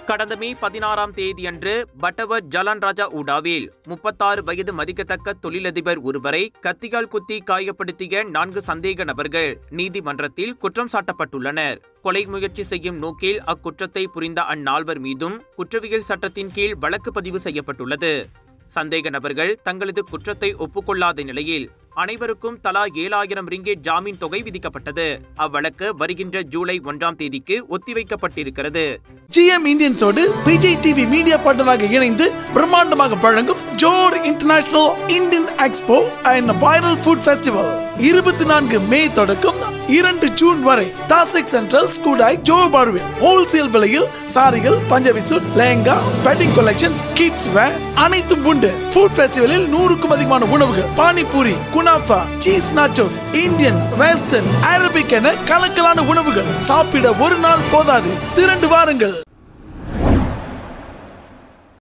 கடந்த மே 16ஆம் தேதியன்று பட்டவர் ஜலான் ராஜா ஊடாவில் 36 வயது மதிக்கத்தக்க தொழிலதிபர் ஒருவரை கத்தியால் குத்தி காயப்படுத்திய 4 சந்தேக நபர்கள் நீதிமன்றத்தில் குற்றம் சாட்டப்பட்டுள்ளனர். கொலை முயற்சி செய்யும் நோக்கில் அக்குற்றத்தை புரிந்த அந்நால்வர் மீதும் குற்றவியல் சட்டத்தின் கீழ் வழக்கு பதிவு செய்யப்பட்டுள்ளது. சந்தேக நபர்கள் தங்களது குற்றத்தை ஒப்புக்கொள்ளாத நிலையில் அனைவருக்கும் தலா 7000 ரிங்கெட் ஜாமீன் தொகை விதிக்கப்பட்டது. அவ்வழக்கு வருகின்ற ஜூலை 1ஆம் தேதிக்கு ஒத்திவைக்கப்பட்டிருக்கிறது. GM இந்தியன்ஸோடு விஜய் டிவி மீடியா பார்ட்னராக இணைந்து பிரம்மாண்டமாக வழங்கும் Johor international Indian expo and viral food festival 24 மே தொடக்கம் 2 ஜூன் வரை தாசிக் சென்ட்ரல் ஸ்கூடாய் ஜோபார்வில் ஹோல்சேல் விலையில் சாரிகள், Punjabi suit, lehenga, wedding collections, kids wear அனைத்தும் உண்டு. ஃபுட் ஃபெஸ்டிவலில் 100க்கும் அதிகமான உணவுகள், panipuri, kunafa, cheese nachos, Indian, western, Arabic என கலக்கலான உணவுகள். சாப்பிட ஒரு நாள் போதாது, திரண்டு வாருங்கள்.